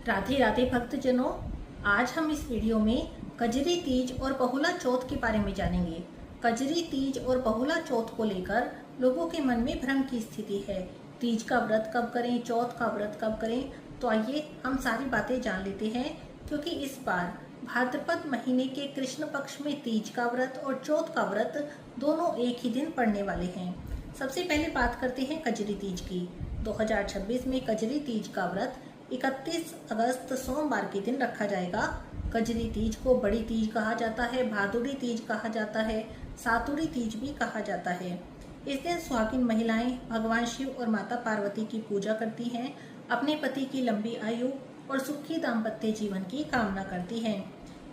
राधे राधे भक्तजनों, आज हम इस वीडियो में कजरी तीज और बहुला चौथ के बारे में जानेंगे। कजरी तीज और बहुला चौथ को लेकर लोगों के मन में भ्रम की स्थिति है। तीज का व्रत कब करें, चौथ का व्रत कब करें, तो आइए हम सारी बातें जान लेते हैं। क्योंकि इस बार भाद्रपद महीने के कृष्ण पक्ष में तीज का व्रत और चौथ का व्रत दोनों एक ही दिन पड़ने वाले हैं। सबसे पहले बात करते हैं कजरी तीज की। 2026 में कजरी तीज का व्रत 31 अगस्त सोमवार के दिन रखा जाएगा। कजरी तीज को बड़ी तीज कहा जाता है, भादुड़ी तीज कहा जाता है, सातुड़ी तीज भी कहा जाता है। इस दिन सुहागिन महिलाएं भगवान शिव और माता पार्वती की पूजा करती हैं, अपने पति की लंबी आयु और सुखी दाम्पत्य जीवन की कामना करती हैं।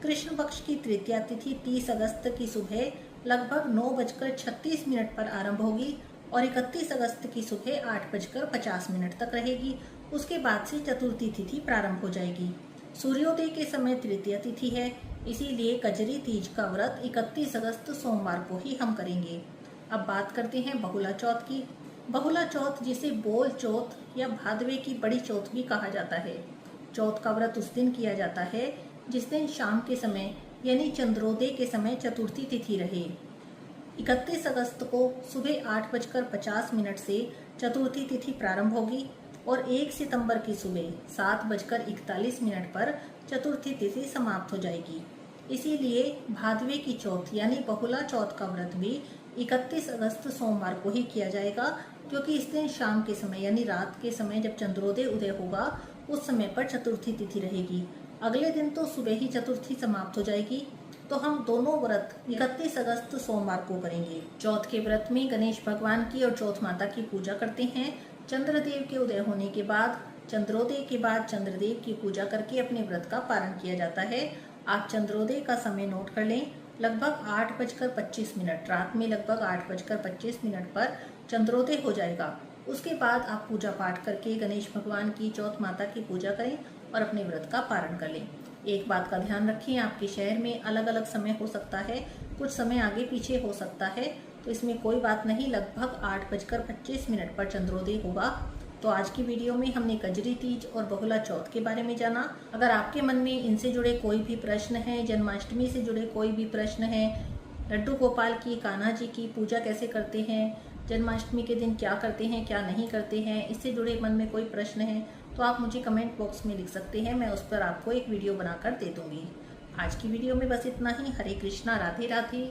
कृष्ण पक्ष की तृतीया तिथि 30 अगस्त की सुबह लगभग 9:36 पर आरंभ होगी और 31 अगस्त की सुबह 8:50 तक रहेगी। उसके बाद से चतुर्थी तिथि प्रारंभ हो जाएगी। सूर्योदय के समय तृतीया तिथि है, इसीलिए कजरी तीज का व्रत 31 अगस्त सोमवार को ही हम करेंगे। अब बात करते हैं बहुला चौथ की। बहुला चौथ, जिसे बोल चौथ या भादवे की बड़ी चौथ भी कहा जाता है। चौथ का व्रत उस दिन किया जाता है जिस दिन शाम के समय यानी चंद्रोदय के समय चतुर्थी तिथि रहे। 31 अगस्त को सुबह 8:50 से चतुर्थी तिथि प्रारंभ होगी और 1 सितंबर की सुबह 7:41 पर चतुर्थी तिथि समाप्त हो जाएगी। इसीलिए भादवे की चौथ यानी बहुला चौथ का व्रत भी 31 अगस्त सोमवार को ही किया जाएगा, क्योंकि इस दिन शाम के समय यानी रात के समय जब चंद्रोदय उदय होगा उस समय पर चतुर्थी तिथि रहेगी। अगले दिन तो सुबह ही चतुर्थी समाप्त हो जाएगी। तो हम दोनों व्रत 31 अगस्त सोमवार को करेंगे। चौथ के व्रत में गणेश भगवान की और चौथ माता की पूजा करते हैं। चंद्रदेव के उदय होने के बाद चंद्रोदय के बाद चंद्रदेव की पूजा करके अपने व्रत का पारण किया जाता है। आप चंद्रोदय का समय नोट कर लें, लगभग 8:25, रात में लगभग 8:25 पर चंद्रोदय हो जाएगा। उसके बाद आप पूजा पाठ करके गणेश भगवान की, चौथ माता की पूजा करें और अपने व्रत का पारण कर लें। एक बात का ध्यान रखें, आपके शहर में अलग अलग समय हो सकता है, कुछ समय आगे पीछे हो सकता है, तो इसमें कोई बात नहीं। लगभग 8:25 पर चंद्रोदय होगा। तो आज की वीडियो में हमने कजरी तीज और बहुला चौथ के बारे में जाना। अगर आपके मन में इनसे जुड़े कोई भी प्रश्न है, जन्माष्टमी से जुड़े कोई भी प्रश्न है, लड्डू गोपाल की, कान्हा जी की पूजा कैसे करते हैं, जन्माष्टमी के दिन क्या करते हैं क्या नहीं करते हैं, इससे जुड़े मन में कोई प्रश्न है तो आप मुझे कमेंट बॉक्स में लिख सकते हैं। मैं उस पर आपको एक वीडियो बनाकर दे दूंगी। आज की वीडियो में बस इतना ही। हरे कृष्णा, राधे राधे।